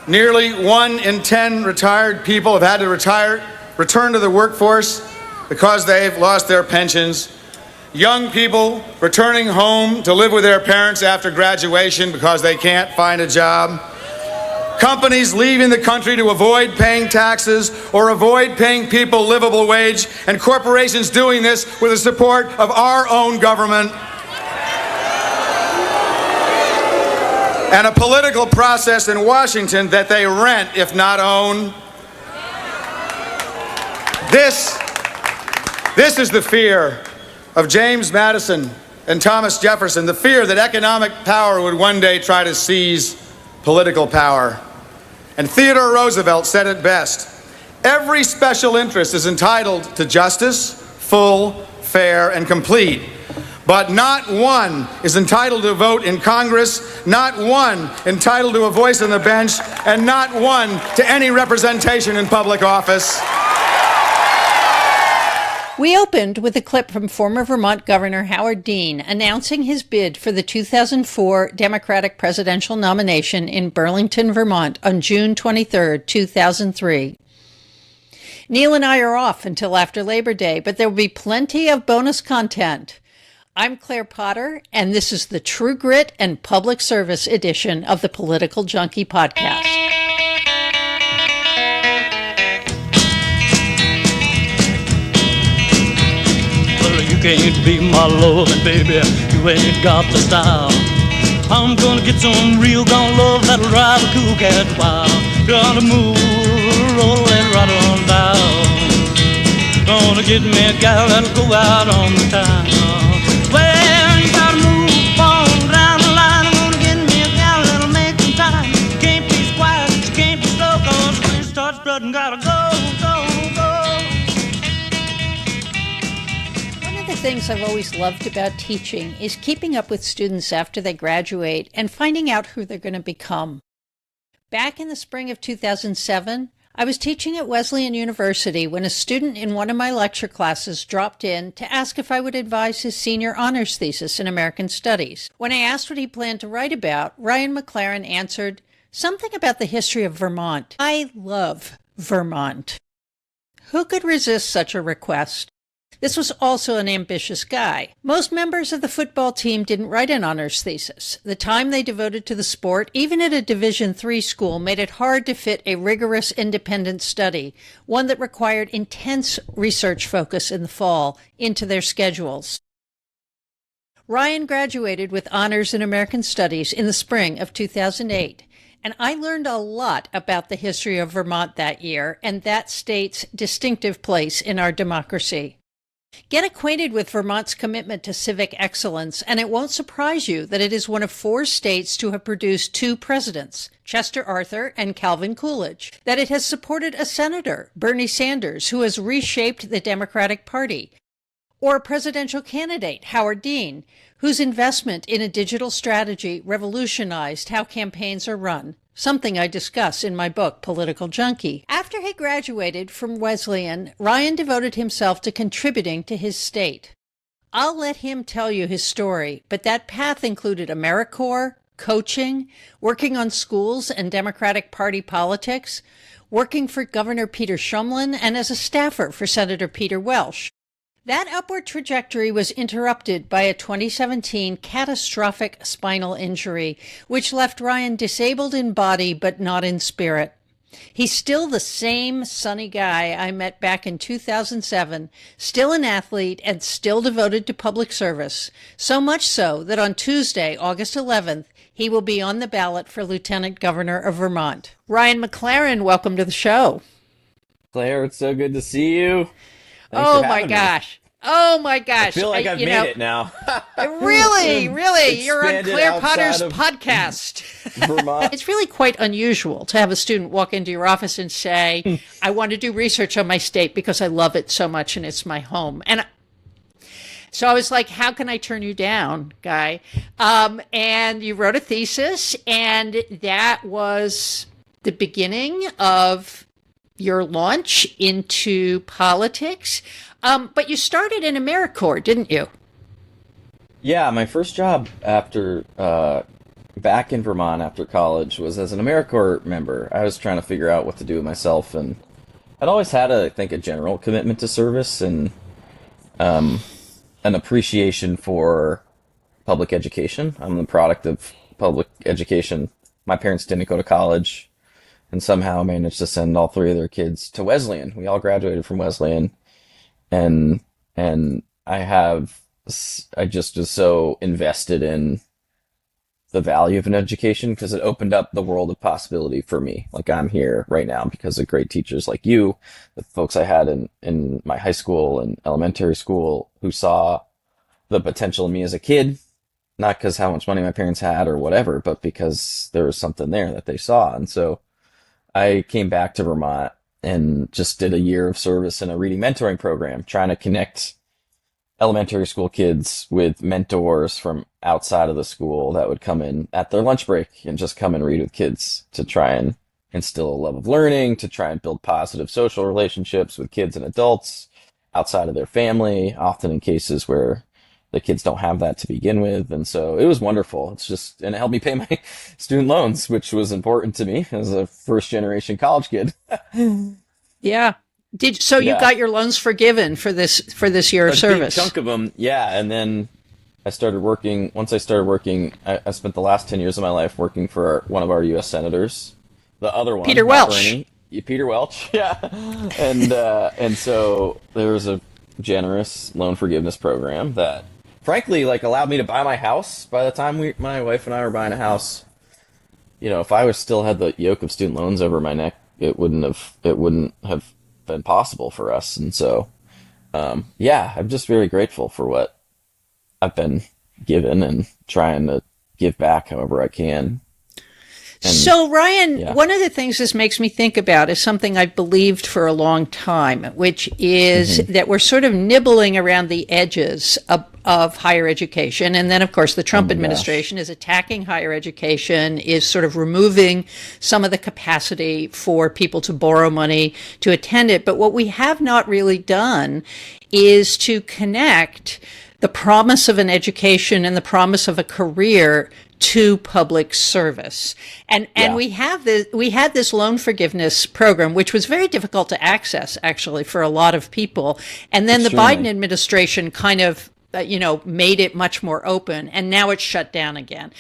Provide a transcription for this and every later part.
Nearly 1 in 10 retired people have had to return to the workforce because they've lost their pensions. Young people returning home to live with their parents after graduation because they can't find a job. Companies leaving the country to avoid paying taxes or avoid paying people a livable wage, and corporations doing this with the support of our own government. And a political process in Washington that they rent, if not own. This is the fear of James Madison and Thomas Jefferson, the fear that economic power would one day try to seize political power. And Theodore Roosevelt said it best: every special interest is entitled to justice, full, fair, and complete. But not one is entitled to a vote in Congress, not one entitled to a voice on the bench, and not one to any representation in public office. We opened with a clip from former Vermont Governor Howard Dean announcing his bid for the 2004 Democratic presidential nomination in Burlington, Vermont on June 23, 2003. Neil and I are off until after Labor Day, but there will be plenty of bonus content. I'm Claire Potter, and this is the True Grit and Public Service edition of the Political Junkie podcast. Well, you can't be my loving, baby. You ain't got the style. I'm gonna get some real gone love that'll drive a cool cat wild. Gonna move, roll and right on down. Gonna get me a gal that'll go out on the town. Well, you gotta move on down the line. I'm gonna get me a gal that'll make some time. You can't be quiet, you can't be slow, cause when it starts spreading, gotta go, go, go. One of the things I've always loved about teaching is keeping up with students after they graduate and finding out who they're going to become. Back in the spring of 2007, I was teaching at Wesleyan University when a student in one of my lecture classes dropped in to ask if I would advise his senior honors thesis in American Studies. When I asked what he planned to write about, Ryan McLaren answered, "Something about the history of Vermont." I love Vermont. Who could resist such a request? This was also an ambitious guy. Most members of the football team didn't write an honors thesis. The time they devoted to the sport, even at a Division III school, made it hard to fit a rigorous independent study, one that required intense research focus in the fall, into their schedules. Ryan graduated with honors in American Studies in the spring of 2008. And I learned a lot about the history of Vermont that year and that state's distinctive place in our democracy. Get acquainted with Vermont's commitment to civic excellence, and it won't surprise you that it is one of 4 states to have produced 2 presidents, Chester Arthur and Calvin Coolidge, that it has supported a senator, Bernie Sanders, who has reshaped the Democratic Party, or a presidential candidate, Howard Dean, whose investment in a digital strategy revolutionized how campaigns are run, something I discuss in my book, Political Junkie. After he graduated from Wesleyan, Ryan devoted himself to contributing to his state. I'll let him tell you his story, but that path included AmeriCorps, coaching, working on schools and Democratic Party politics, working for Governor Peter Shumlin, and as a staffer for Senator Peter Welch. That upward trajectory was interrupted by a 2017 catastrophic spinal injury, which left Ryan disabled in body but not in spirit. He's still the same sunny guy I met back in 2007, still an athlete and still devoted to public service, so much so that on Tuesday, August 11th, he will be on the ballot for Lieutenant Governor of Vermont. Ryan McLaren, welcome to the show. Claire, it's so good to see you. Oh my gosh. Oh my gosh. I feel like I've made it now. Really. You're on Claire Potter's of podcast. Vermont. It's really quite unusual to have a student walk into your office and say, I want to do research on my state because I love it so much and it's my home. And so I was like, how can I turn you down, guy? And you wrote a thesis, and that was the beginning of your launch into politics. But you started in AmeriCorps, didn't you? Yeah, my first job after back in Vermont after college was as an AmeriCorps member. I was trying to figure out what to do with myself, and I'd always had, I think, a general commitment to service and um, an appreciation for public education. I'm the product of public education. My parents didn't go to college and somehow managed to send all three of their kids to Wesleyan. We all graduated from Wesleyan, and I have I just was so invested in the value of an education because it opened up the world of possibility for me. Like I'm here right now because of great teachers like you, the folks I had in my high school and elementary school who saw the potential in me as a kid, not because how much money my parents had or whatever, but because there was something there that they saw. And so I came back to Vermont and just did a year of service in a reading mentoring program, trying to connect elementary school kids with mentors from outside of the school that would come in at their lunch break and just come and read with kids to try and instill a love of learning, to try and build positive social relationships with kids and adults outside of their family, often in cases where the kids don't have that to begin with. And so it was wonderful. It's just, and it helped me pay my student loans, which was important to me as a first generation college kid. Yeah. So you Yeah. got your loans forgiven for this year of service? Big chunk of them, yeah. And then I started working. Once I started working, I spent the last 10 years of my life working for one of our U.S. senators, the other one, Peter not Welch. Bernie. Peter Welch, yeah. And so there was a generous loan forgiveness program that, frankly, like allowed me to buy my house. By the time my wife and I were buying a house, if I was still had the yoke of student loans over my neck, it wouldn't have been possible for us. And so, yeah, I'm just very grateful for what I've been given and trying to give back however I can. So, Ryan, yeah. one of the things this makes me think about is something I've believed for a long time, which is that we're sort of nibbling around the edges of higher education. And then, of course, the Trump administration is attacking higher education, is sort of removing some of the capacity for people to borrow money to attend it. But what we have not really done is to connect the promise of an education and the promise of a career to public service. And we had this loan forgiveness program, which was very difficult to access actually for a lot of people. And then Extremely. the Biden administration kind of made it much more open, and now it's shut down again.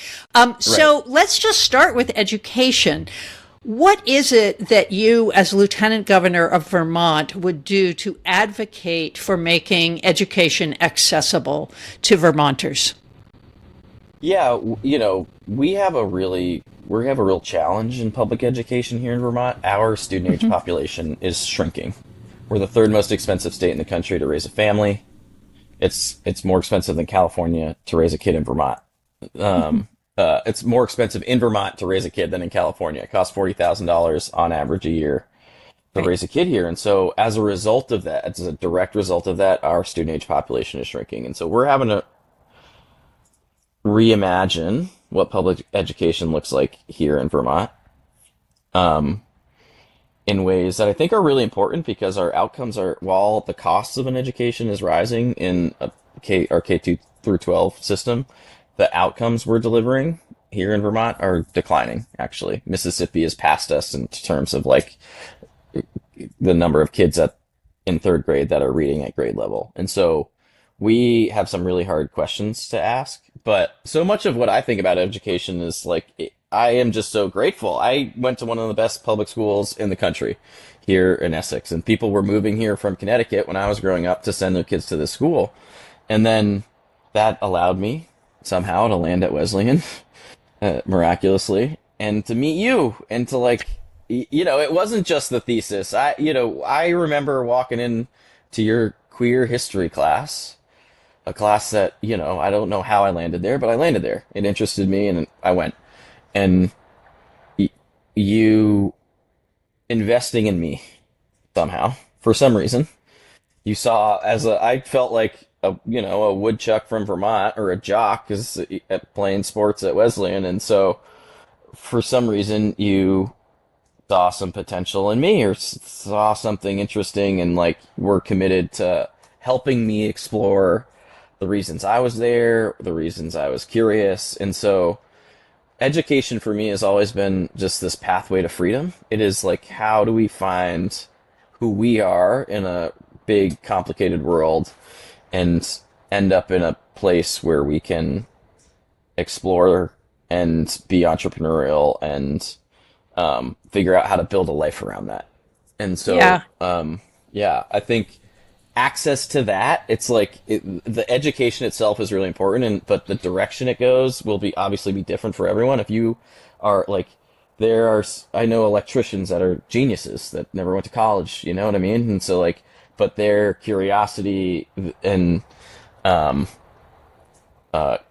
So let's just start with education. What is it that you, as Lieutenant Governor of Vermont, would do to advocate for making education accessible to Vermonters? Yeah, we have a real challenge in public education here in Vermont. Our student age population is shrinking. We're the third most expensive state in the country to raise a family. It's more expensive than California to raise a kid in Vermont. It's more expensive in Vermont to raise a kid than in California. It costs $40,000 on average a year to raise a kid here. And so as a result of that, as a direct result of that, our student age population is shrinking. And so we're having to reimagine what public education looks like here in Vermont, in ways that I think are really important because our outcomes are, while the costs of an education is rising in our K2 through 12 system, the outcomes we're delivering here in Vermont are declining, actually. Mississippi has passed us in terms of like the number of kids in third grade that are reading at grade level. And so we have some really hard questions to ask, but so much of what I think about education is like, I am just so grateful. I went to one of the best public schools in the country here in Essex, and people were moving here from Connecticut when I was growing up to send their kids to this school. And then that allowed me somehow to land at Wesleyan, miraculously, and to meet you, and to it wasn't just the thesis. I remember walking in to your queer history class, a class that, I don't know how I landed there, but I landed there. It interested me, and I went. And you investing in me somehow, for some reason, you saw I felt like a woodchuck from Vermont, or a jock is playing sports at Wesleyan. And so for some reason you saw some potential in me, or saw something interesting, and were committed to helping me explore the reasons I was there, the reasons I was curious. And so education for me has always been just this pathway to freedom. It is like, how do we find who we are in a big, complicated world and end up in a place where we can explore and be entrepreneurial and figure out how to build a life around that. And so, Yeah. yeah, I think access to that, it's like the education itself is really important, but the direction it goes will be obviously be different for everyone. If you are like, I know electricians that are geniuses that never went to college, you know what I mean? And so like, but their curiosity and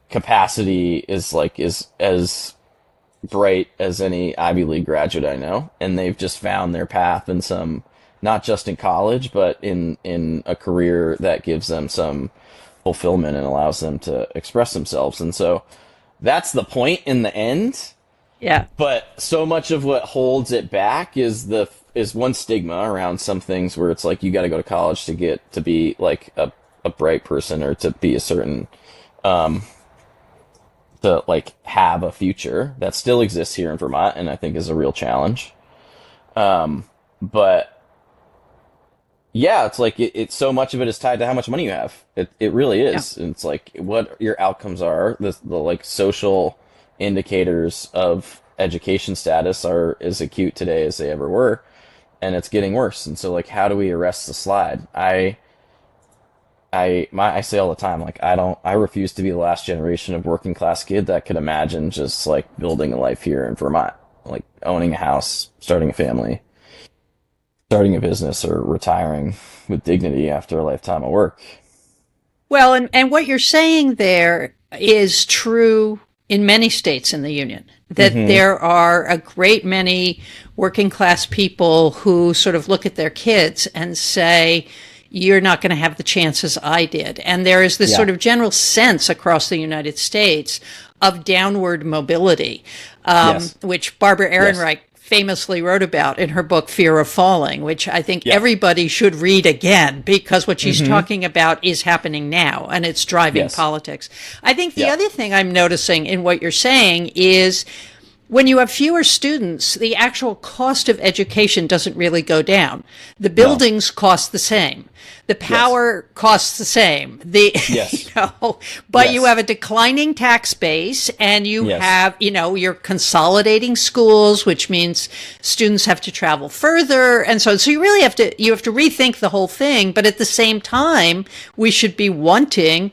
capacity is as bright as any Ivy League graduate I know, and they've just found their path in some, not just in college, but in a career that gives them some fulfillment and allows them to express themselves. And so that's the point in the end. Yeah. But so much of what holds it back is one stigma around some things where it's like you got to go to college to get to be like a bright person or to be a certain to like have a future that still exists here in Vermont, and I think is a real challenge. But yeah, it's like it's so much of it is tied to how much money you have. It really is. And it's like what your outcomes are. The like social indicators of education status are as acute today as they ever were, and it's getting worse. And so like, how do we arrest the slide? I say all the time, like I refuse to be the last generation of working class kid that could imagine just like building a life here in Vermont, like owning a house, starting a family, starting a business, or retiring with dignity after a lifetime of work. Well, and what you're saying there is true in many states in the union, that there are a great many working class people who sort of look at their kids and say, you're not going to have the chances I did. And there is this Yeah. sort of general sense across the United States of downward mobility, Yes. which Barbara Ehrenreich famously wrote about in her book Fear of Falling, which I think everybody should read again, because what she's talking about is happening now and it's driving Yes. politics. I think the Yeah. other thing I'm noticing in what you're saying is when you have fewer students, the actual cost of education doesn't really go down. The buildings cost the same. The power costs the same. Yes. But Yes. you have a declining tax base, and you Yes. have, you're consolidating schools, which means students have to travel further. And so you really have to rethink the whole thing. But at the same time, we should be wanting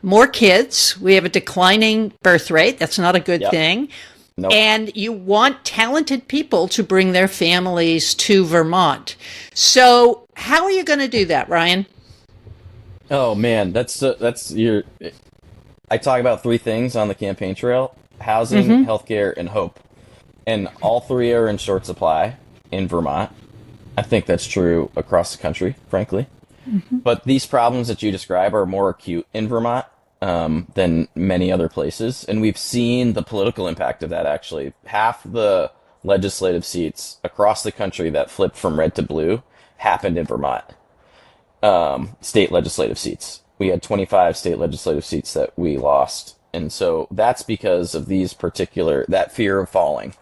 more kids. We have a declining birth rate. That's not a good Yep. thing. Nope. And you want talented people to bring their families to Vermont. So how are you going to do that, Ryan? Oh man, that's your. I talk about three things on the campaign trail: housing, healthcare, and hope. And all three are in short supply in Vermont. I think that's true across the country, frankly. But these problems that you describe are more acute in Vermont than many other places. And we've seen the political impact of that, actually. Half the legislative seats across the country that flipped from red to blue happened in Vermont. State legislative seats. We had 25 state legislative seats that we lost. And so that's because of that fear of falling.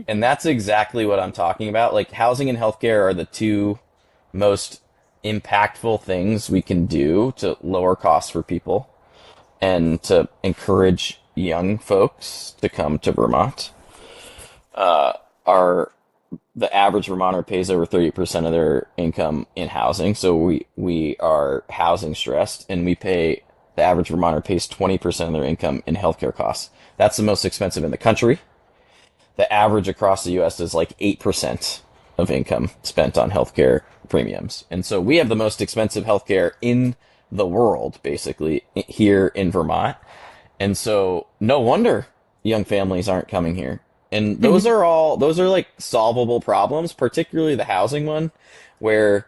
And that's exactly what I'm talking about. Like, housing and healthcare are the two most impactful things we can do to lower costs for people and to encourage young folks to come to Vermont. The average Vermonter pays over 30% of their income in housing, so we are housing stressed, and the average Vermonter pays 20% of their income in healthcare costs. That's the most expensive in the country. The average across the U.S. is like 8% of income spent on healthcare premiums. And so we have the most expensive healthcare in the world, basically, here in Vermont. And so no wonder young families aren't coming here. And those are like solvable problems, particularly the housing one, where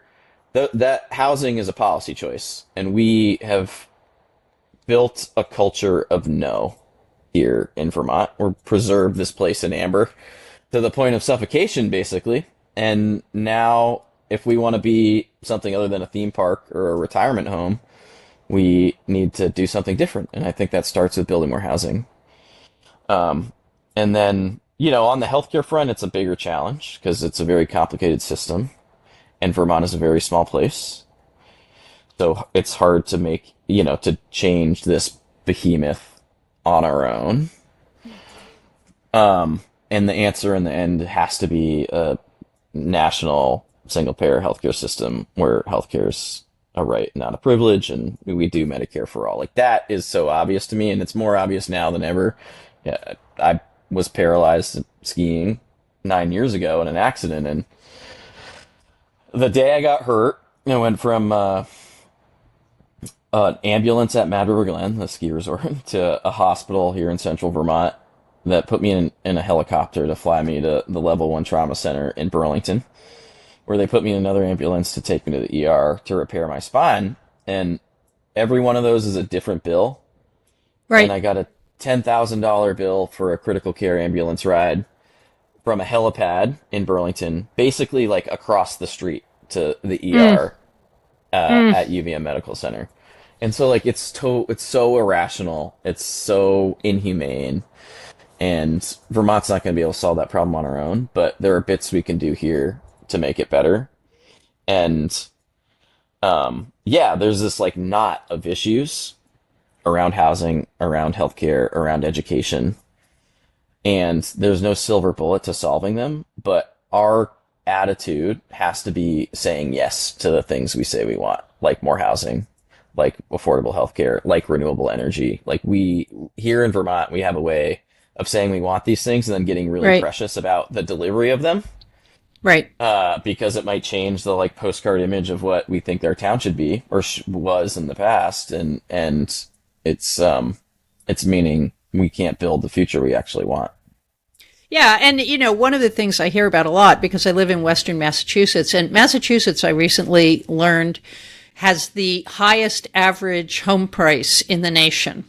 that housing is a policy choice. And we have built a culture of no here in Vermont. We're preserved this place in amber to the point of suffocation, basically. And now, if we want to be something other than a theme park or a retirement home, we need to do something different. And I think that starts with building more housing. And And then, on the healthcare front, it's a bigger challenge because it's a very complicated system, and Vermont is a very small place. So it's hard to to change this behemoth on our own. And the answer in the end has to be a national single payer healthcare system where healthcare's a right, not a privilege, and we do Medicare for all. Like that is so obvious to me, and it's more obvious now than ever. Yeah, I was paralyzed skiing 9 years ago in an accident, and the day I got hurt, I went from an ambulance at Mad River Glen, the ski resort, to a hospital here in central Vermont that put me in a helicopter to fly me to the level 1 trauma center in Burlington, where they put me in another ambulance to take me to the ER to repair my spine. And every one of those is a different bill. Right. And I got a $10,000 bill for a critical care ambulance ride from a helipad in Burlington, basically like across the street to the ER at UVM Medical Center. And so like it's so irrational, it's so inhumane, and Vermont's not going to be able to solve that problem on our own, but there are bits we can do here to make it better. And there's this like knot of issues around housing, around healthcare, around education, and there's no silver bullet to solving them, but our attitude has to be saying yes to the things we say we want, like more housing, like affordable healthcare, like renewable energy. Like we here in Vermont, we have a way of saying we want these things and then getting really precious about the delivery of them. Right. Because it might change the like postcard image of what we think our town should be or was in the past. And it's meaning we can't build the future we actually want. Yeah, and one of the things I hear about a lot, because I live in Western Massachusetts, and Massachusetts, I recently learned, has the highest average home price in the nation.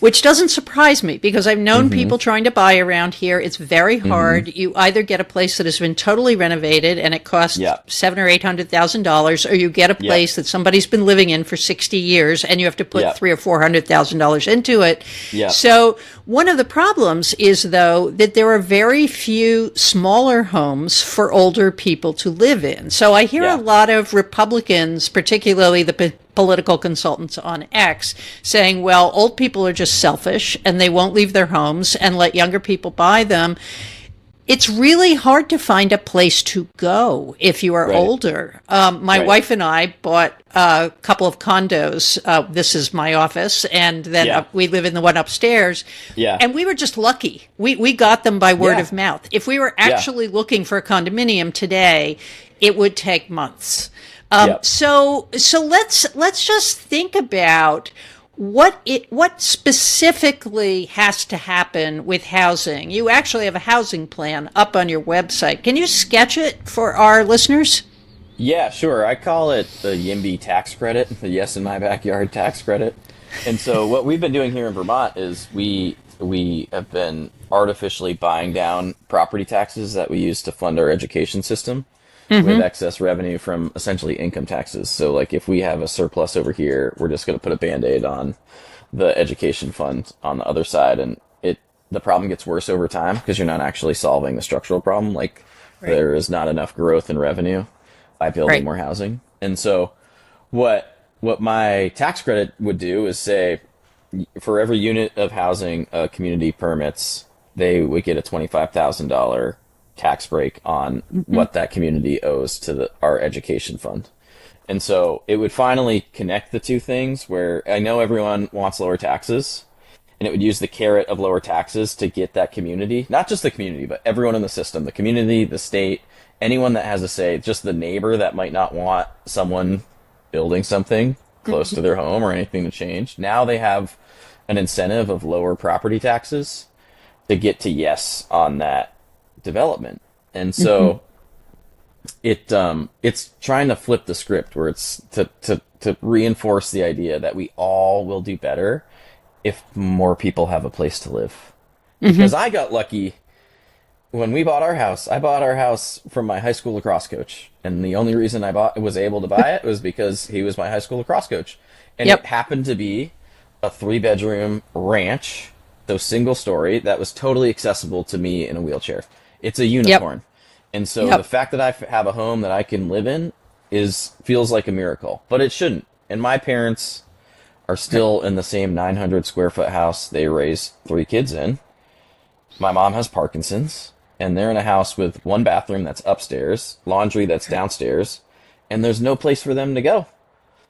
Which doesn't surprise me because I've known people trying to buy around here. It's very hard. You either get a place that has been totally renovated and it costs $700,000 or $800,000, or you get a place that somebody's been living in for 60 years and you have to put $300,000 or $400,000 into it. So one of the problems is, though, that there are very few smaller homes for older people to live in. So I hear a lot of Republicans, particularly the political consultants on X, saying, well, old people are just selfish and they won't leave their homes and let younger people buy them. It's really hard to find a place to go if you are older. My wife and I bought a couple of condos. This is my office, and then we live in the one upstairs. And we were just lucky. We got them by word of mouth. If we were actually looking for a condominium today, it would take months. So let's just think about what specifically has to happen with housing. You actually have a housing plan up on your website. Can you sketch it for our listeners? Yeah, sure. I call it the YIMBY tax credit, the Yes in My Backyard tax credit. And so what we've been doing here in Vermont is we have been artificially buying down property taxes that we use to fund our education system. With excess revenue from essentially income taxes. So like if we have a surplus over here, we're just going to put a Band-Aid on the education fund on the other side. And the problem gets worse over time because you're not actually solving the structural problem. Like there is not enough growth in revenue by building more housing. And so what my tax credit would do is say for every unit of housing a community permits, they would get a $25,000 tax break on what that community owes to our education fund. And so it would finally connect the two things where I know everyone wants lower taxes, and it would use the carrot of lower taxes to get that community, not just the community, but everyone in the system, the community, the state, anyone that has a say, just the neighbor that might not want someone building something close to their home or anything to change. Now they have an incentive of lower property taxes to get to yes on that development. And so it's trying to flip the script where it's to reinforce the idea that we all will do better if more people have a place to live. Because I got lucky when we bought our house. I bought our house from my high school lacrosse coach, and the only reason I was able to buy it was because he was my high school lacrosse coach. And it happened to be a 3-bedroom ranch So single story that was totally accessible to me in a wheelchair. It's a Yep. unicorn. And so the Yep. fact that have a home that I can live in is feels like a miracle, but it shouldn't. And my parents are still in the same 900 square foot house they raised three kids in. My mom has Parkinson's, and they're in a house with one bathroom that's upstairs, laundry that's downstairs, and there's no place for them to go.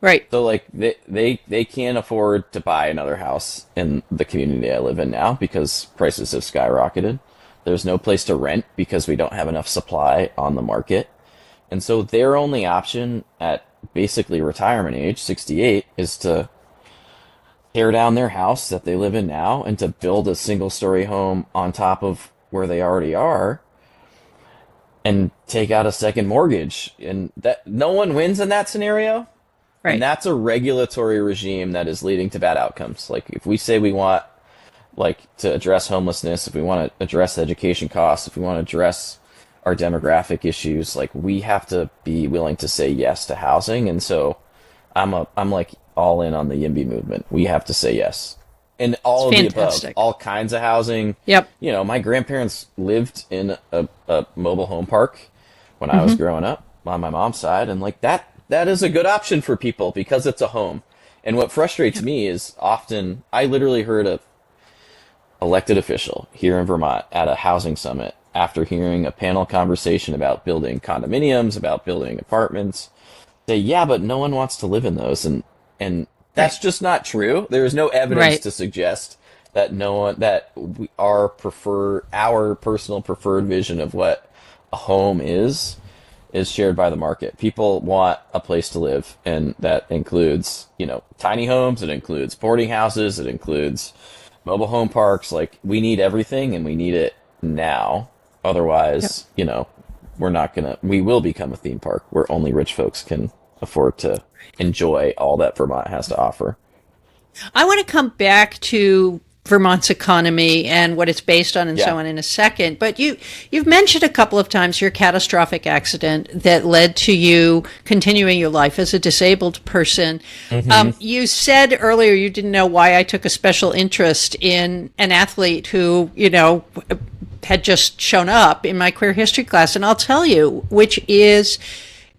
Right. So like they can't afford to buy another house in the community I live in now because prices have skyrocketed. There's no place to rent because we don't have enough supply on the market. And so their only option at basically retirement age, 68, is to tear down their house that they live in now and to build a single story home on top of where they already are and take out a second mortgage. And that no one wins in that scenario. Right. And that's a regulatory regime that is leading to bad outcomes. Like if we say we want to address homelessness, if we want to address education costs, if we want to address our demographic issues, like we have to be willing to say yes to housing. And so I'm like all in on the YIMBY movement. We have to say yes. And all It's of the above, fantastic. all kinds of housing. Yep. You know, my grandparents lived in a mobile home park when I was growing up on my mom's side. And like that is a good option for people because it's a home. And what frustrates me is often I literally heard a elected official here in Vermont at a housing summit after hearing a panel conversation about building condominiums, about building apartments, say, yeah, but no one wants to live in those. And that's just not true. There is no evidence Right. to suggest that our personal preferred vision of what a home is shared by the market. People want a place to live, and that includes, tiny homes, it includes boarding houses, it includes mobile home parks. Like we need everything and we need it now. Otherwise, we will become a theme park where only rich folks can afford to enjoy all that Vermont has to offer. I want to come back to Vermont's economy and what it's based on and Yeah. so on in a second. But you've mentioned a couple of times your catastrophic accident that led to you continuing your life as a disabled person. You said earlier you didn't know why I took a special interest in an athlete who, had just shown up in my queer history class. And I'll tell you, which is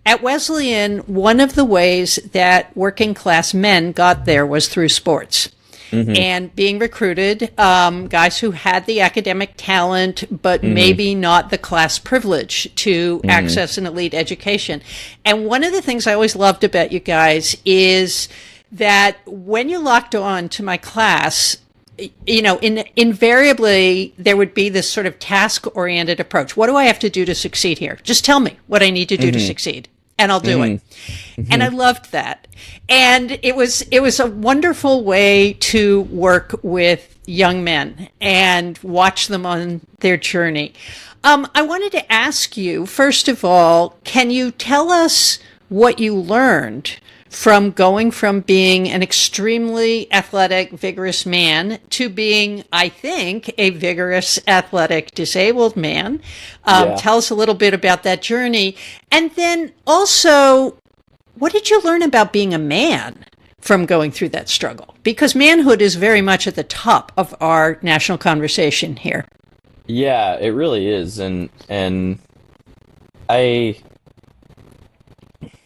at Wesleyan, one of the ways that working class men got there was through sports. And being recruited, guys who had the academic talent, but maybe not the class privilege to access an elite education. And one of the things I always loved about you guys is that when you locked on to my class, invariably there would be this sort of task-oriented approach. What do I have to do to succeed here? Just tell me what I need to do to succeed, and I'll do it. And I loved that. And it was a wonderful way to work with young men and watch them on their journey. I wanted to ask you, first of all, can you tell us what you learned from going from being an extremely athletic, vigorous man to being, I think, a vigorous, athletic, disabled man? Tell us a little bit about that journey. And then also, what did you learn about being a man from going through that struggle? Because manhood is very much at the top of our national conversation here. Yeah, it really is. And I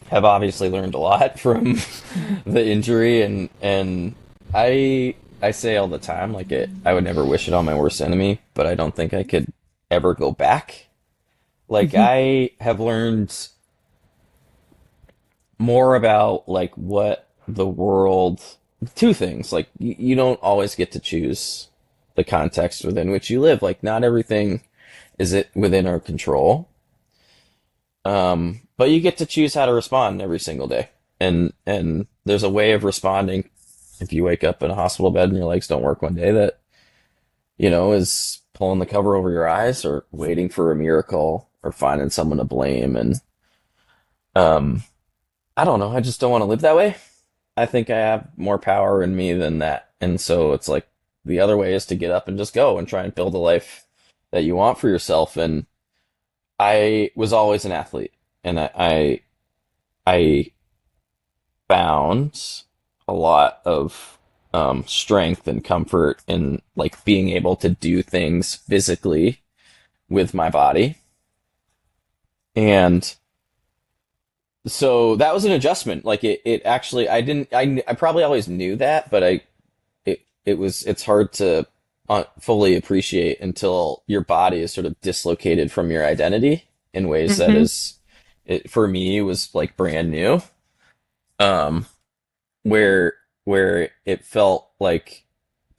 have obviously learned a lot from the injury, and I say all the time, I would never wish it on my worst enemy, but I don't think I could ever go back. I have learned more about what the world, two things. You don't always get to choose the context within which you live. Not everything is it within our control. But you get to choose how to respond every single day. And there's a way of responding if you wake up in a hospital bed and your legs don't work one day that, is pulling the cover over your eyes or waiting for a miracle or finding someone to blame. And, I don't know. I just don't want to live that way. I think I have more power in me than that. And so it's the other way is to get up and just go and try and build a life that you want for yourself. And I was always an athlete, and I found a lot of strength and comfort in like being able to do things physically with my body. And so that was an adjustment. Like it actually, I probably always knew that, but it's hard to fully appreciate until your body is sort of dislocated from your identity in ways that Mm-hmm. for me, was like brand new. Um, where, where it felt like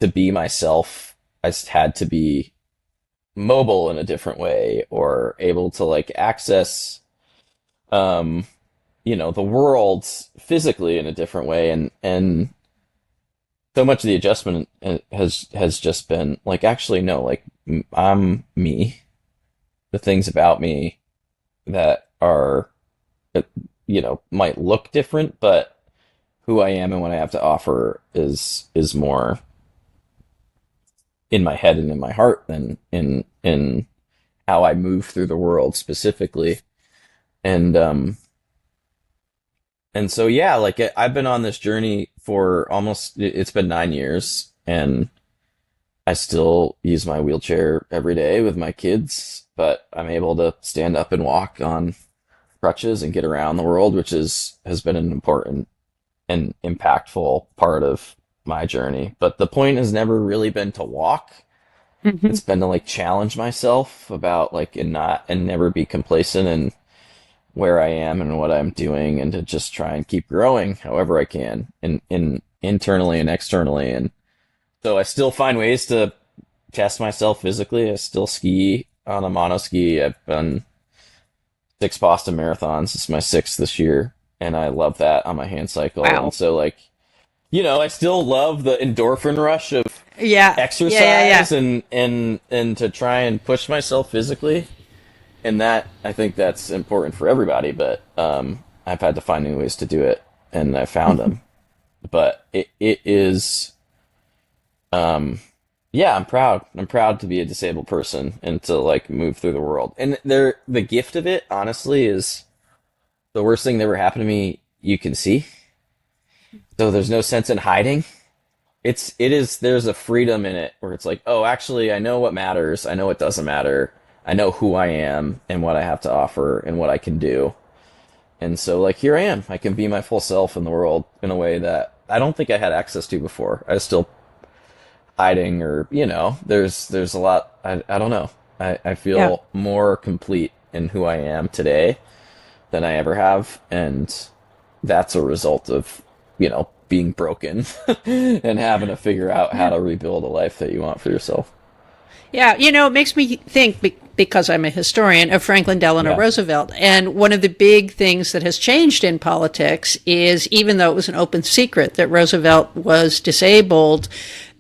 to be myself, had to be mobile in a different way or able to like access, um, the world physically in a different way. And so much of the adjustment has just been like, actually, no, like I'm me, the things about me that are, uh, might look different, but who I am and what I have to offer is more in my head and in my heart than in how I move through the world specifically. And and so yeah, like I've been on this journey for it's been 9 years, and I still use my wheelchair every day with my kids, but I'm able to stand up and walk on crutches and get around the world, which has been an important and impactful part of my journey. But the point has never really been to walk. Mm-hmm. It's been to like challenge myself about like and never be complacent in where I am and what I'm doing, and to just try and keep growing however I can in internally and externally. And so I still find ways to test myself physically. I still ski on a mono ski. I've done 6 Boston marathons. It's my sixth this year, and I love that on my hand cycle. Wow. And so like, I still love the endorphin rush of Yeah. Yeah. Yeah. exercise and to try and push myself physically. And that, I think that's important for everybody, but I've had to find new ways to do it, and I found them. But it is, yeah, I'm proud. I'm proud to be a disabled person and to like move through the world. And the gift of it, honestly, is the worst thing that ever happened to me. You can see, so there's no sense in hiding. There's a freedom in it where it's like, oh, actually, I know what matters. I know what doesn't matter. I know who I am and what I have to offer and what I can do. And so, like, here I am. I can be my full self in the world in a way that I don't think I had access to before. I was still hiding, or, there's a lot. I don't know. I Yeah. feel more complete in who I am today than I ever have. And that's a result of, being broken and having to figure out how to rebuild a life that you want for yourself. Yeah, it makes me think, because I'm a historian, of Franklin Delano Yeah. Roosevelt. And one of the big things that has changed in politics is, even though it was an open secret that Roosevelt was disabled,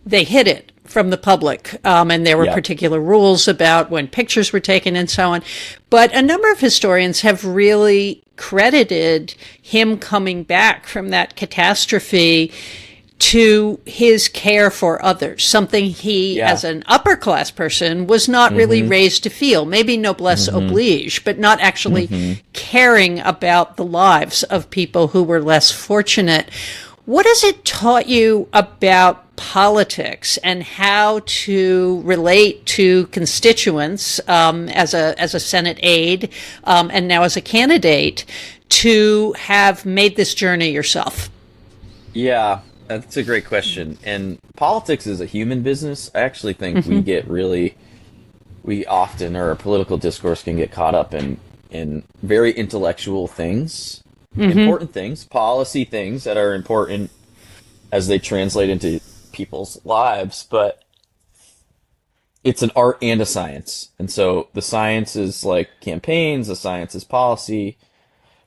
they hid it from the public. And there were Yeah. particular rules about when pictures were taken and so on. But a number of historians have really credited him coming back from that catastrophe to his care for others, something he, Yeah. as an upper class person, was not really raised to feel. Maybe noblesse oblige, but not actually caring about the lives of people who were less fortunate. What has it taught you about politics and how to relate to constituents, as a Senate aide, and now as a candidate, to have made this journey yourself? Yeah, that's a great question. And politics is a human business. I actually think we often, or our political discourse can get caught up in very intellectual things, important things, policy things that are important as they translate into people's lives. But it's an art and a science. And so the science is like campaigns, the science is policy,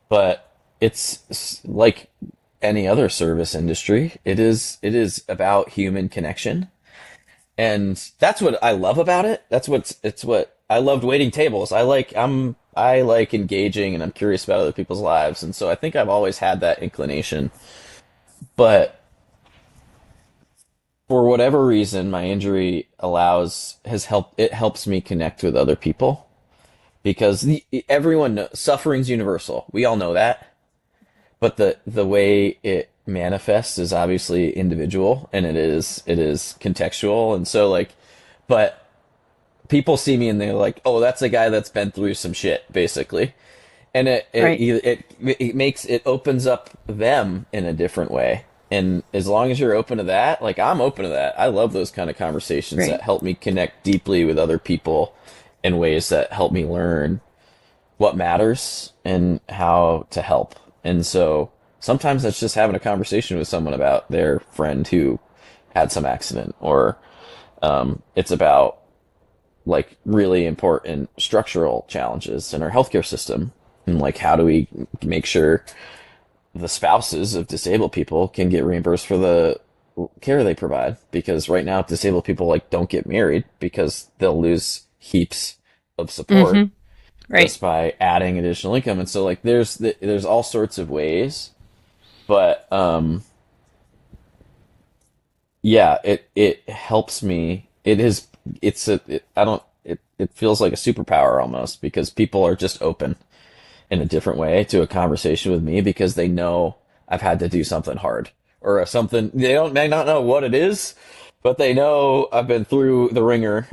but it's like any other service industry. It is about human connection. And that's what I love about it. It's what I loved waiting tables. I like engaging, and I'm curious about other people's lives. And so I think I've always had that inclination. But for whatever reason, my injury it helps me connect with other people, because everyone knows suffering's universal. We all know that. But the way manifests is obviously individual, and it is contextual, and so like, but people see me and they're like, oh, that's a guy that's been through some shit, basically. And Right. it makes it opens up them in a different way. And as long as you're open to that, like I'm open to that. I love those kind of conversations Right. that help me connect deeply with other people in ways that help me learn what matters and how to help. And so sometimes that's just having a conversation with someone about their friend who had some accident, or it's about like really important structural challenges in our healthcare system. And like, how do we make sure the spouses of disabled people can get reimbursed for the care they provide? Because right now, disabled people like don't get married because they'll lose heaps of support Right. just by adding additional income. And so like, there's all sorts of ways, but yeah, it helps me. It feels like a superpower almost, because people are just open in a different way to a conversation with me because they know I've had to do something hard, or something they don't may not know what it is, but they know I've been through the ringer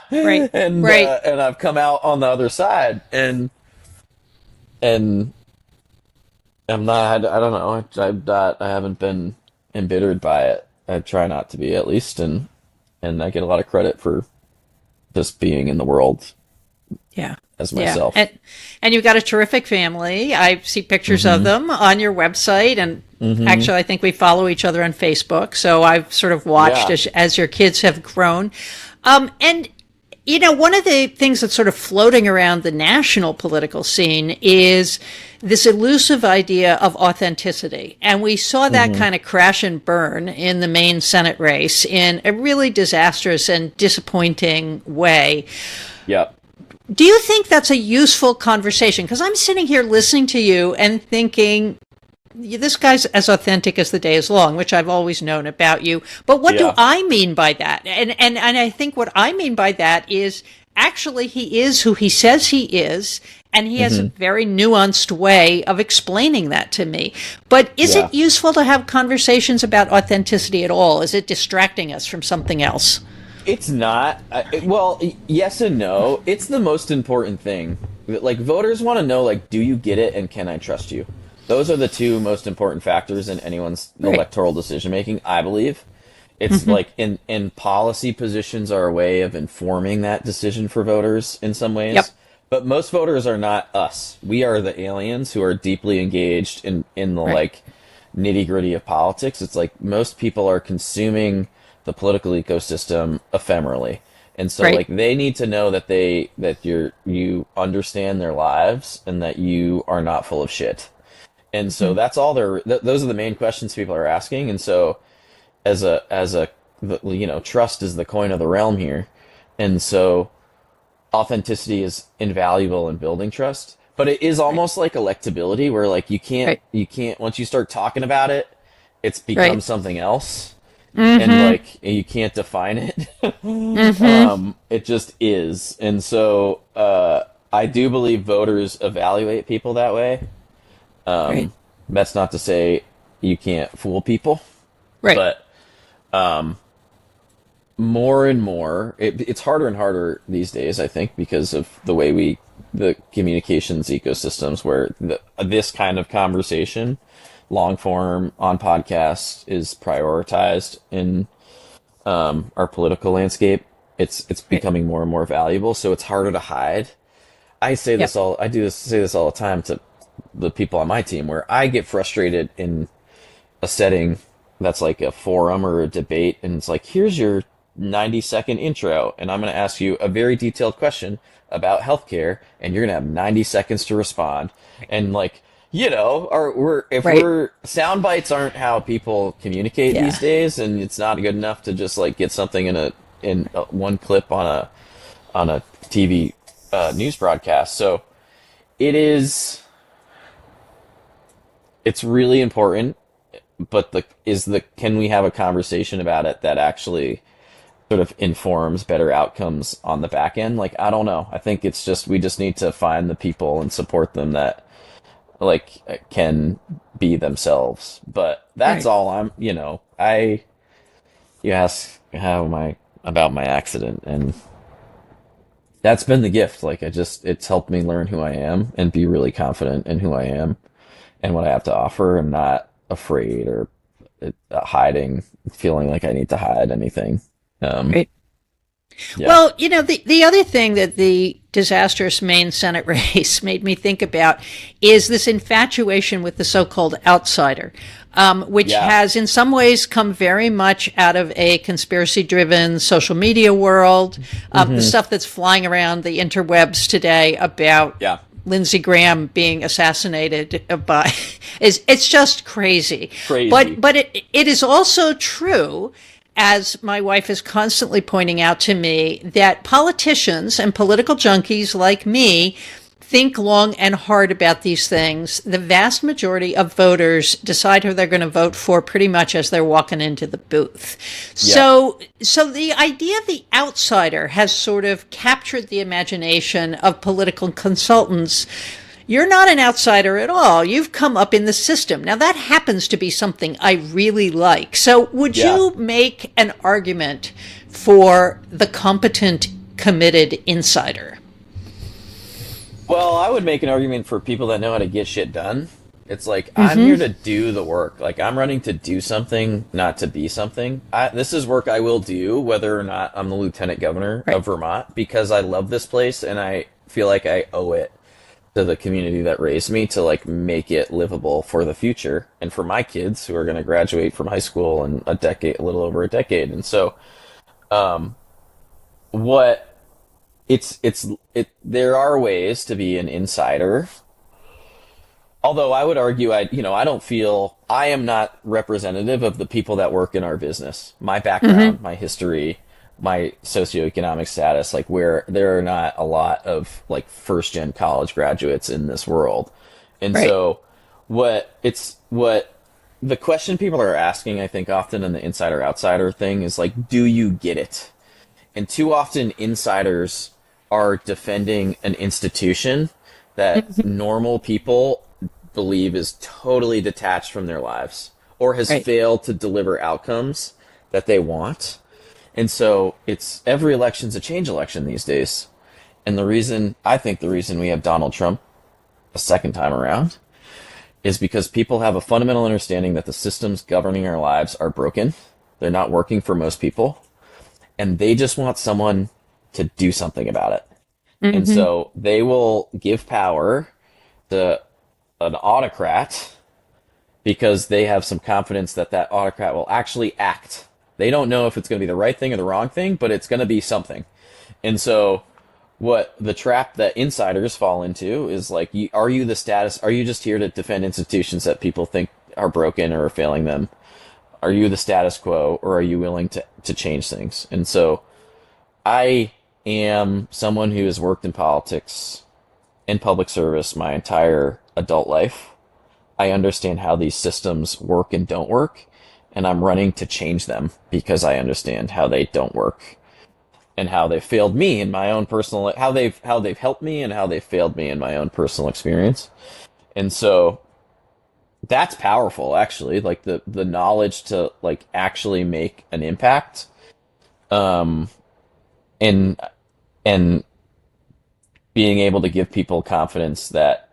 Right. Right. and I've come out on the other side, and I'm not, I don't know, I haven't been embittered by it. I try not to be, at least, and I get a lot of credit for just being in the world Yeah. as Yeah. myself. And you've got a terrific family. I see pictures of them on your website, and actually I think we follow each other on Facebook. So I've sort of watched Yeah. as your kids have grown. And you know, one of the things that's sort of floating around the national political scene is this elusive idea of authenticity. And we saw that kind of crash and burn in the Maine Senate race in a really disastrous and disappointing way. Yep. Do you think that's a useful conversation? Because I'm sitting here listening to you and thinking, this guy's as authentic as the day is long, which I've always known about you. But what do Yeah. I mean by that? And I think what I mean by that is actually he is who he says he is, and he has a very nuanced way of explaining that to me. But is Yeah. it useful to have conversations about authenticity at all? Is it distracting us from something else? It's not. Well, yes and no. It's the most important thing. Like, voters want to know, like, do you get it and can I trust you? Those are the two most important factors in anyone's Right. electoral decision making, I believe. It's like in policy positions are a way of informing that decision for voters in some ways. Yep. But most voters are not us. We are the aliens who are deeply engaged in the Right. like nitty gritty of politics. It's like most people are consuming the political ecosystem ephemerally. And so Right. like they need to know that you understand their lives and that you are not full of shit. And so that's all those are the main questions people are asking. And so trust is the coin of the realm here. And so authenticity is invaluable in building trust, but it is almost like electability, where like Right. you can't, once you start talking about it, it's become Right. something else. And like you can't define it. It just is. And so I do believe voters evaluate people that way. Right. That's not to say you can't fool people, Right. but more and more, it's harder and harder these days, I think, because of the communications ecosystems, where this kind of conversation, long form on podcasts, is prioritized in our political landscape. It's becoming more and more valuable, so it's harder to hide. Say this all the time to the people on my team, where I get frustrated in a setting that's like a forum or a debate, and it's like, here's your 90-second intro, and I'm going to ask you a very detailed question about healthcare, and you're going to have 90 seconds to respond. And like, Right. sound bites aren't how people communicate Yeah. these days, and it's not good enough to just like get something in one clip on a TV news broadcast. So it's really important, but can we have a conversation about it that actually sort of informs better outcomes on the back end? Like, I don't know. I think we just need to find the people and support them that can be themselves. But that's Right. all you ask how am I about my accident, and that's been the gift. It's helped me learn who I am and be really confident in who I am and what I have to offer. I'm not afraid or hiding, feeling like I need to hide anything. Um, Right. yeah. Well, the other thing that the disastrous Maine Senate race made me think about is this infatuation with the so-called outsider, which Yeah. has in some ways come very much out of a conspiracy-driven social media world. The stuff that's flying around the interwebs today about Yeah. Lindsey Graham being assassinated by it's just crazy. Crazy. But it is also true, as my wife is constantly pointing out to me, that politicians and political junkies like me think long and hard about these things. The vast majority of voters decide who they're going to vote for pretty much as they're walking into the booth. Yeah. So the idea of the outsider has sort of captured the imagination of political consultants. You're not an outsider at all. You've come up in the system. Now, that happens to be something I really like. So would Yeah. you make an argument for the competent, committed insider? Well, I would make an argument for people that know how to get shit done. It's like, I'm here to do the work. Like, I'm running to do something, not to be something. This is work I will do, whether or not I'm the lieutenant governor Right. of Vermont, because I love this place and I feel like I owe it to the community that raised me to make it livable for the future and for my kids who are going to graduate from high school in a little over a decade. And so, what there are ways to be an insider. Although I would argue, I don't feel I am not representative of the people that work in our business. My background, my history, my socioeconomic status, where there are not a lot of first gen college graduates in this world. And Right. so what the question people are asking, I think often in the insider outsider thing is do you get it? And too often insiders are defending an institution that normal people believe is totally detached from their lives or has Right. failed to deliver outcomes that they want. And so every election's a change election these days. And I think the reason we have Donald Trump a second time around is because people have a fundamental understanding that the systems governing our lives are broken. They're not working for most people. And they just want someone to do something about it. And so they will give power to an autocrat because they have some confidence that autocrat will actually act. They don't know if it's going to be the right thing or the wrong thing, but it's going to be something. And so what the trap that insiders fall into is are you just here to defend institutions that people think are broken or are failing them? Are you the status quo, or are you willing to change things? And so I am someone who has worked in politics in public service my entire adult life. I understand how these systems work and don't work, and I'm running to change them because I understand how they don't work and how they failed me in my own personal, how they've helped me and how they failed me in my own personal experience. And so that's powerful, actually, the knowledge to actually make an impact. And being able to give people confidence that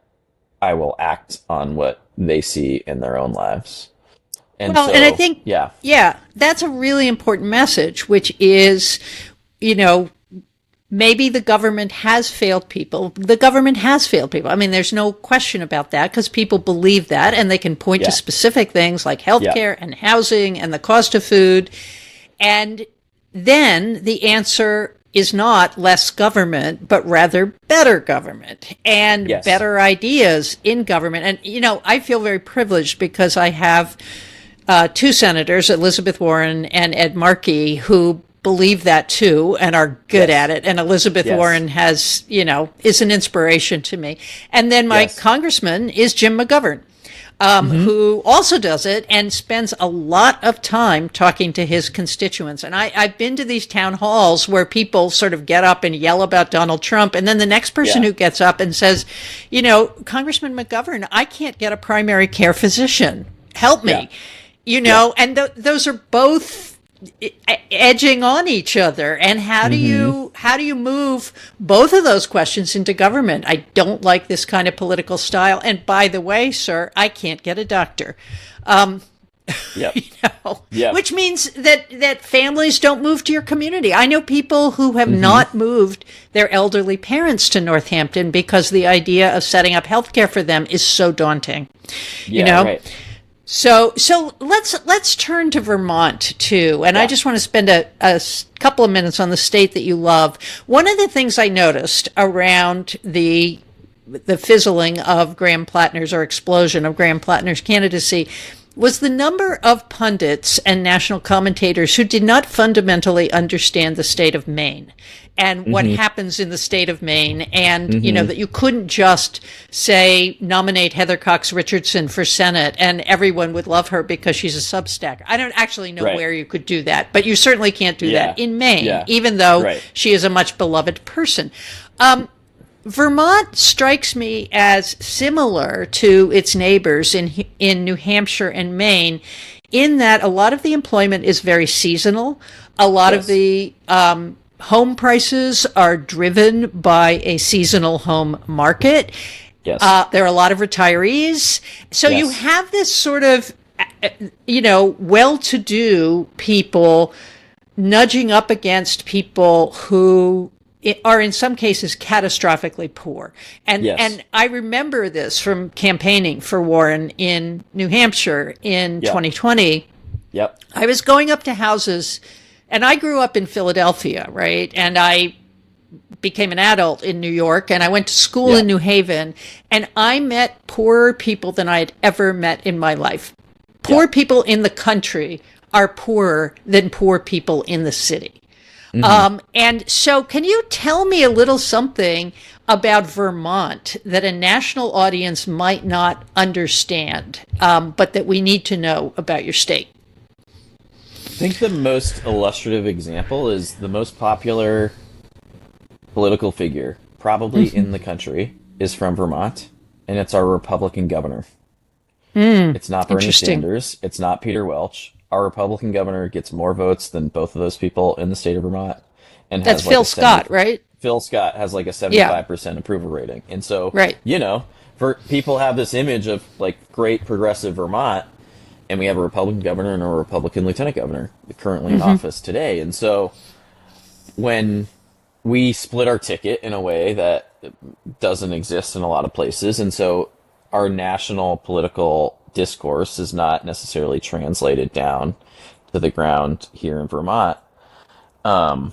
I will act on what they see in their own lives. And Well, so, and I think, yeah, that's a really important message, which is, maybe the government has failed people. The government has failed people. I mean, there's no question about that because people believe that and they can point to Yeah. specific things like healthcare and housing and the cost of food. And then the answer is not less government, but rather better government and Yes. better ideas in government. And, I feel very privileged because I have two senators, Elizabeth Warren and Ed Markey, who believe that too and are good Yes. at it. And Elizabeth Yes. Warren is an inspiration to me. And then my Yes. congressman is Jim McGovern. who also does it and spends a lot of time talking to his constituents. And I've been to these town halls where people sort of get up and yell about Donald Trump. And then the next person who gets up and says, Congressman McGovern, I can't get a primary care physician. Help me. And those are both edging on each other. And how do you move both of those questions into government? I don't like this kind of political style. And by the way, sir, I can't get a doctor. Which means that families don't move to your community. I know people who have not moved their elderly parents to Northampton because the idea of setting up healthcare for them is so daunting. Right. So let's turn to Vermont too, and I just want to spend a couple of minutes on the state that you love. One of the things I noticed around the fizzling of Graham Plattner's or explosion of Graham Plattner's candidacy was the number of pundits and national commentators who did not fundamentally understand the state of Maine and what happens in the state of Maine. And, that you couldn't just say, nominate Heather Cox Richardson for Senate and everyone would love her because she's a Substack. I don't actually know where you could do that, but you certainly can't do that in Maine, even though she is a much beloved person. Vermont strikes me as similar to its neighbors in New Hampshire and Maine in that a lot of the employment is very seasonal. A lot of the home prices are driven by a seasonal home market. Yes. There are a lot of retirees. So you have this sort of, well-to-do people nudging up against people who are in some cases catastrophically poor. And I remember this from campaigning for Warren in New Hampshire in 2020. Yep. I was going up to houses, and I grew up in Philadelphia, right? And I became an adult in New York, and I went to school in New Haven, and I met poorer people than I had ever met in my life. Poor people in the country are poorer than poor people in the city. And so can you tell me a little something about Vermont that a national audience might not understand, but that we need to know about your state? I think the most illustrative example is the most popular political figure, probably in the country, is from Vermont, and it's our Republican governor. It's not Bernie Sanders. It's not Peter Welch. Our Republican governor gets more votes than both of those people in the state of Vermont. And that's Phil Scott, right? Phil Scott has like a 75% approval rating. And so, for people have this image of like great progressive Vermont, and we have a Republican governor and a Republican lieutenant governor currently in office today. And so when we split our ticket in a way that doesn't exist in a lot of places, and so our national political discourse is not necessarily translated down to the ground here in Vermont. And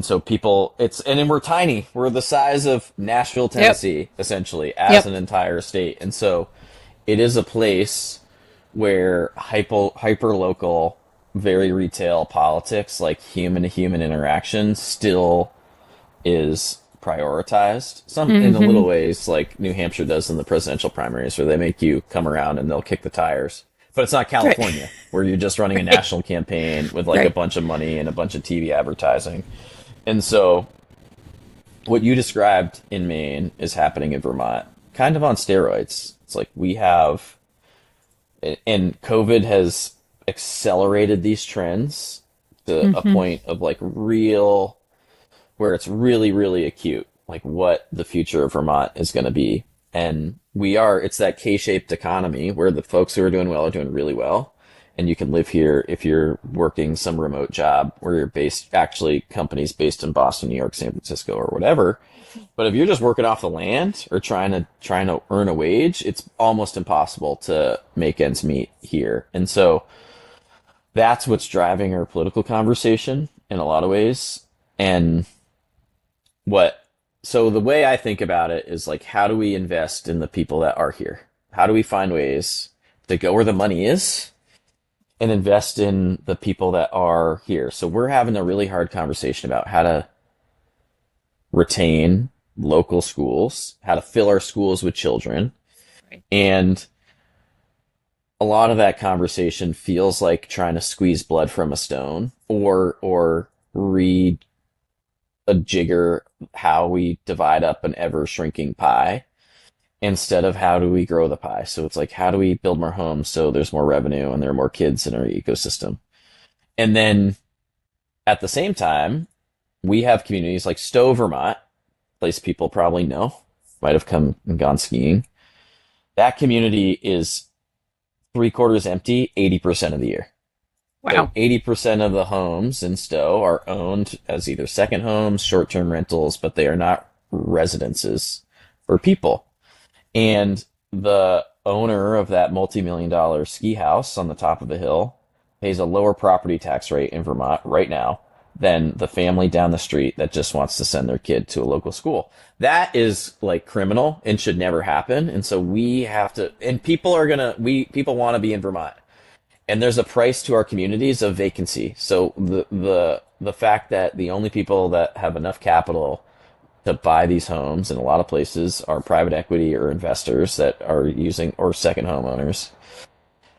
so people, and then we're tiny. We're the size of Nashville, Tennessee, essentially, as an entire state. And so it is a place where hyper local, very retail politics, like human to human interaction, still is prioritized. Some in the little ways like New Hampshire does in the presidential primaries, where they make you come around and they'll kick the tires. But it's not California, where you're just running a national campaign with like a bunch of money and a bunch of TV advertising. And so what you described in Maine is happening in Vermont, kind of on steroids. It's like we have, and COVID has accelerated these trends to a point of like real, where it's really, really acute, like what the future of Vermont is going to be. And it's that K-shaped economy where the folks who are doing well are doing really well. And you can live here if you're working some remote job where you're based, actually companies based in Boston, New York, San Francisco, or whatever. But if you're just working off the land or trying to earn a wage, it's almost impossible to make ends meet here. And so that's what's driving our political conversation in a lot of ways. And so the way I think about it is like, how do we invest in the people that are here? How do we find ways to go where the money is and invest in the people that are here? So we're having a really hard conversation about how to retain local schools, how to fill our schools with children. Right. And a lot of that conversation feels like trying to squeeze blood from a stone, or read a jigger how we divide up an ever shrinking pie instead of how do we grow the pie. So it's like, how do we build more homes so there's more revenue and there are more kids in our ecosystem? And then at the same time, we have communities like Stowe, Vermont, place people probably know, might have come and gone skiing. That community is three-quarters empty 80% of the year. Wow. So 80% of the homes in Stowe are owned as either second homes, short-term rentals, but they are not residences for people. And the owner of that multi-million-dollar ski house on the top of a hill pays a lower property tax rate in Vermont right now than the family down the street that just wants to send their kid to a local school. That is like criminal and should never happen. And so we have to, and people want to be in Vermont. And there's a price to our communities of vacancy. So the fact that the only people that have enough capital to buy these homes in a lot of places are private equity or investors that are using, or second homeowners,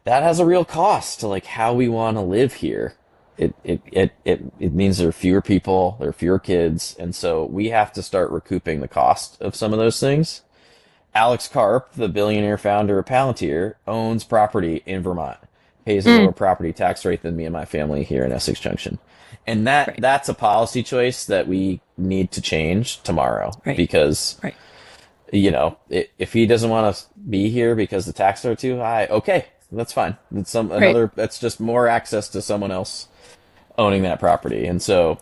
that has a real cost to like how we want to live here. It means there are fewer people, there are fewer kids, and so we have to start recouping the cost of some of those things. Alex Karp, the billionaire founder of Palantir, owns property in Vermont, pays a lower property tax rate than me and my family here in Essex Junction. And that's a policy choice that we need to change tomorrow, because you know, if he doesn't want to be here because the taxes are too high, okay, that's fine. It's that's just more access to someone else owning that property. And so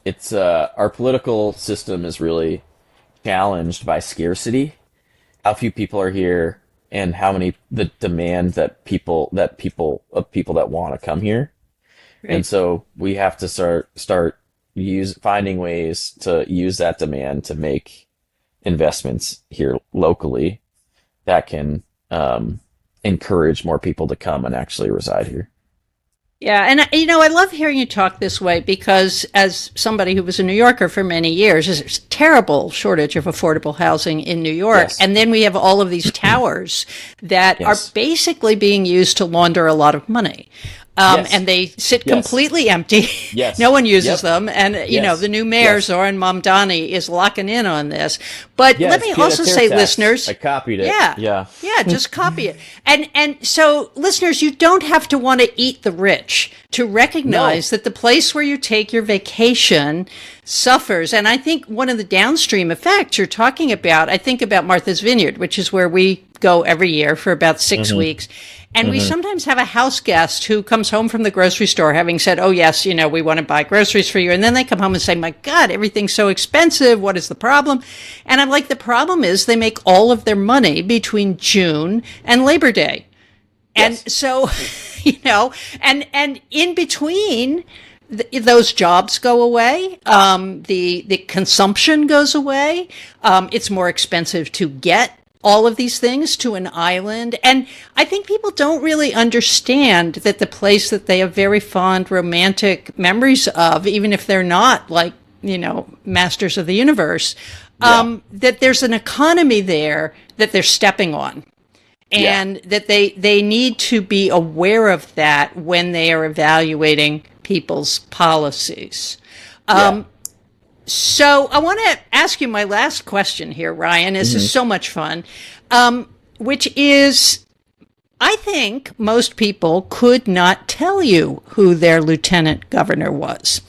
it's our political system is really challenged by scarcity, how few people are here, and how many the demand that people that want to come here. And so we have to start finding ways to use that demand to make investments here locally that can encourage more people to come and actually reside here. Yeah, and you know, I love hearing you talk this way because as somebody who was a New Yorker for many years, there's a terrible shortage of affordable housing in New York. Yes. And then we have all of these towers that are basically being used to launder a lot of money. And they sit completely empty. No one uses them. And, you know, the new mayor, Zoran Mamdani, is locking in on this. But let me also say, listeners. I copied it. Yeah, just copy it. And so, listeners, you don't have to want to eat the rich to recognize that the place where you take your vacation suffers. And I think one of the downstream effects you're talking about, I think about Martha's Vineyard, which is where we go every year for about 6 weeks. And we sometimes have a house guest who comes home from the grocery store having said, oh, yes, you know, we want to buy groceries for you. And then they come home and say, my God, everything's so expensive. What is the problem? And I'm like, the problem is they make all of their money between June and Labor Day. And so, you know, and in between, those jobs go away. The consumption goes away. It's more expensive to get all of these things to an island. And I think people don't really understand that the place that they have very fond romantic memories of, even if they're not like, you know, masters of the universe, that there's an economy there that they're stepping on. And that they need to be aware of that when they are evaluating people's policies. So I want to ask you my last question here, Ryan. This is so much fun, which is, I think most people could not tell you who their lieutenant governor was.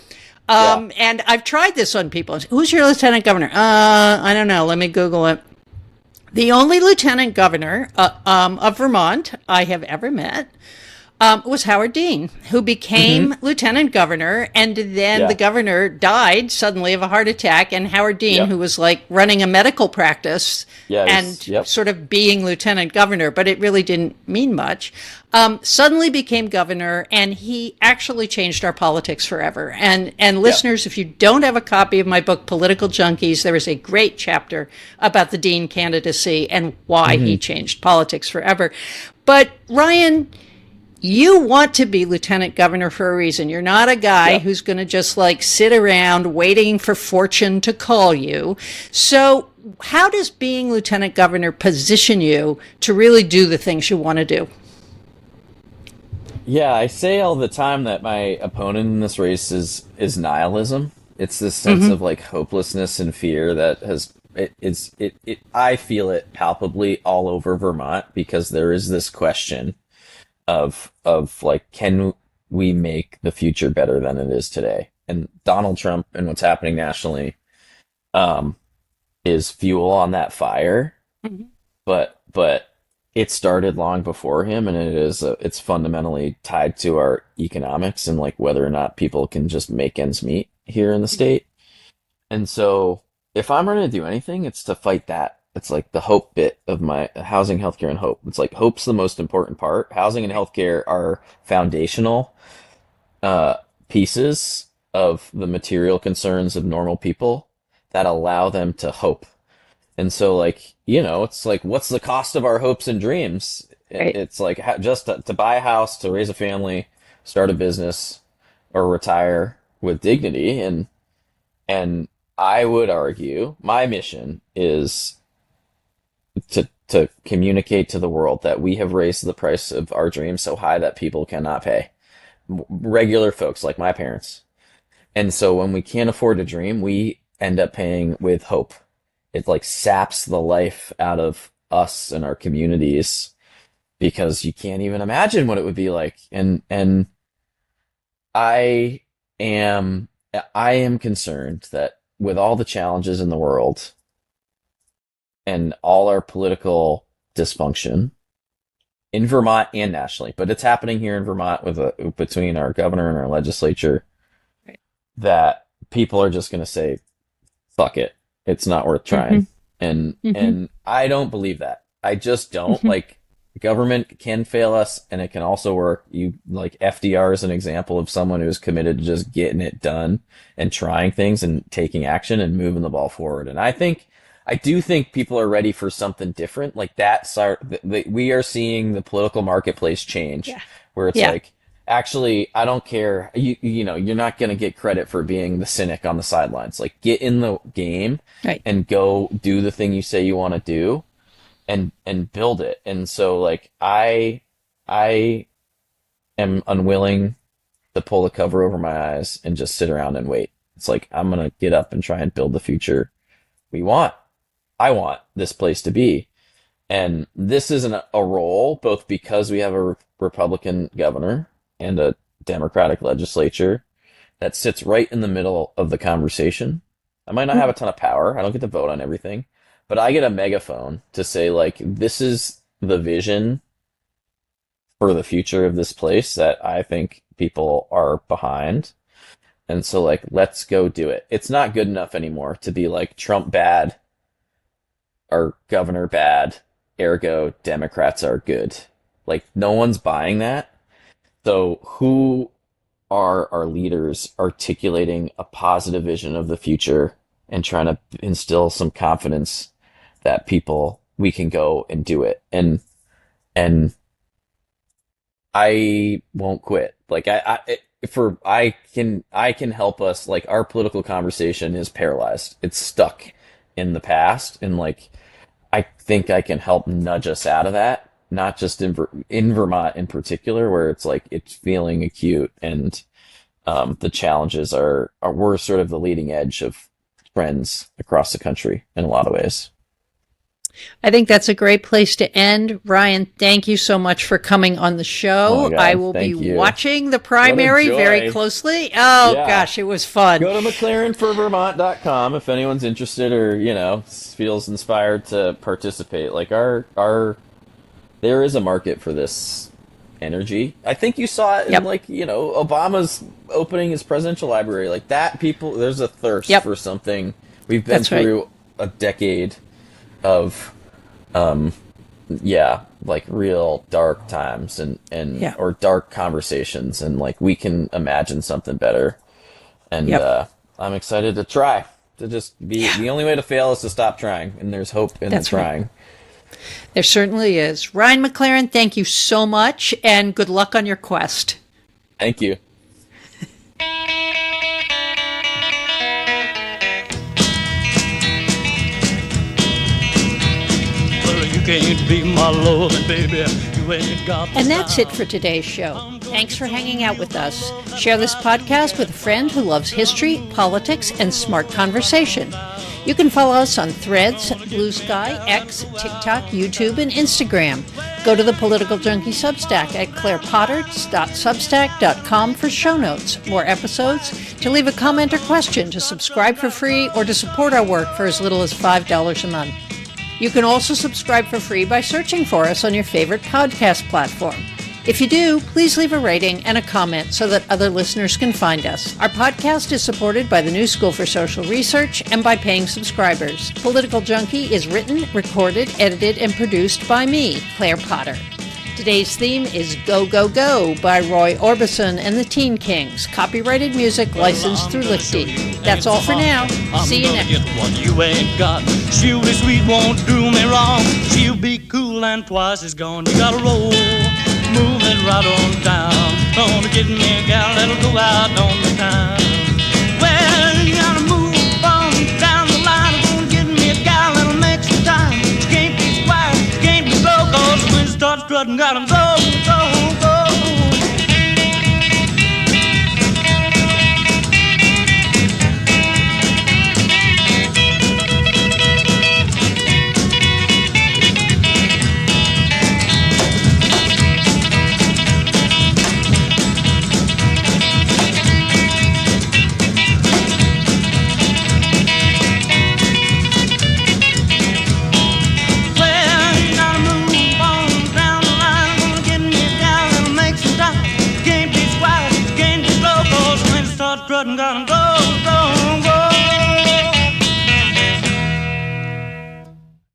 And I've tried this on people. Who's your lieutenant governor? I don't know. Let me Google it. The only lieutenant governor of Vermont I have ever met was Howard Dean, who became lieutenant governor, and then the governor died suddenly of a heart attack, and Howard Dean, who was like running a medical practice and sort of being lieutenant governor, but it really didn't mean much, suddenly became governor, and he actually changed our politics forever. And listeners, if you don't have a copy of my book, Political Junkies, there is a great chapter about the Dean candidacy and why he changed politics forever. But Ryan, you want to be lieutenant governor for a reason. You're not a guy who's going to just like sit around waiting for fortune to call you. So how does being lieutenant governor position you to really do the things you want to do? Yeah, I say all the time that my opponent in this race is nihilism. It's this sense of like hopelessness and fear that has it I feel it palpably all over Vermont because there is this question of like, can we make the future better than it is today? And Donald Trump and what's happening nationally um is fuel on that fire, but it started long before him, and it's fundamentally tied to our economics and like whether or not people can just make ends meet here in the state. And so if I'm going to do anything, it's to fight that. It's like the hope bit of my housing, healthcare, and hope. It's like hope's the most important part. Housing and healthcare are foundational pieces of the material concerns of normal people that allow them to hope. And so, like, it's like, what's the cost of our hopes and dreams? Right. It's like just to buy a house, to raise a family, start a business, or retire with dignity. And I would argue my mission is to communicate to the world that we have raised the price of our dreams so high that people cannot pay. Regular folks like my parents. And so when we can't afford to dream, we end up paying with hope. It like saps the life out of us and our communities because you can't even imagine what it would be like. And I am concerned that with all the challenges in the world and all our political dysfunction in Vermont and nationally, but it's happening here in Vermont between our governor and our legislature, Right. that people are just going to say, fuck it. It's not worth trying. And I don't believe that. I just don't. Like, government can fail us and it can also work. You like FDR is an example of someone who's committed to just getting it done and trying things and taking action and moving the ball forward. And I do think people are ready for something different. Like we are seeing the political marketplace change where it's like, actually, I don't care. You're not going to get credit for being the cynic on the sidelines. Like, get in the game and go do the thing you say you want to do and build it. And so, like, I am unwilling to pull the cover over my eyes and just sit around and wait. It's like, I'm going to get up and try and build the future I want this place to be. And this isn't a role, both because we have a Republican governor and a Democratic legislature that sits right in the middle of the conversation. I might not have a ton of power. I don't get to vote on everything, but I get a megaphone to say, like, this is the vision for the future of this place that I think people are behind. And so, like, let's go do it. It's not good enough anymore to be like Trump bad or governor bad, ergo Democrats are good. Like, no one's buying that. So who are our leaders articulating a positive vision of the future and trying to instill some confidence that we can go and do it. And I won't quit. Like, I can help us. Like, our political conversation is paralyzed. It's stuck in the past. And like, I think I can help nudge us out of that. Not just in Vermont in particular, where it's like it's feeling acute, and the challenges we're sort of the leading edge of trends across the country in a lot of ways. I think that's a great place to end. Ryan, thank you so much for coming on the show. Oh my God, I will be watching the primary very closely. Oh, gosh, it was fun. Go to McLarenforvermont.com if anyone's interested or, feels inspired to participate. Like, there is a market for this energy. I think you saw it in, Obama's opening his presidential library. Like, that, there's a thirst for something. We've been through a decade of, real dark times or dark conversations. And, like, we can imagine something better. And I'm excited to try. To just be, the only way to fail is to stop trying. And there's hope in trying. Right. There certainly is. Ryan McLaren, thank you so much, and good luck on your quest. Thank you. can't be my loving baby. You ain't got the And that's it style. for today's show. Thanks for hanging out with us. Share this podcast with a friend who loves history, politics, and smart conversation. You can follow us on Threads, Blue Sky, X, TikTok, YouTube, and Instagram. Go to the Political Junkie Substack at clairepotter.substack.com for show notes, more episodes, to leave a comment or question, to subscribe for free, or to support our work for as little as $5 a month. You can also subscribe for free by searching for us on your favorite podcast platform. If you do, please leave a rating and a comment so that other listeners can find us. Our podcast is supported by the New School for Social Research and by paying subscribers. Political Junkie is written, recorded, edited, and produced by me, Claire Potter. Today's theme is Go, Go, Go by Roy Orbison and the Teen Kings. Copyrighted music licensed through Lifty. That's all for now. See you next I'm gonna get what you ain't got. She'll be sweet, won't do me wrong. She'll be cool and twice as gone. You gotta roll, move it right on down. Gonna get me a gal that'll go out on the town. Well, you gotta move on down the line. Gonna get me a gal that'll make some time. She can't be quiet, she can't be slow, 'cause when she starts strutting, gotta go, go, go. Strutting, gotta go.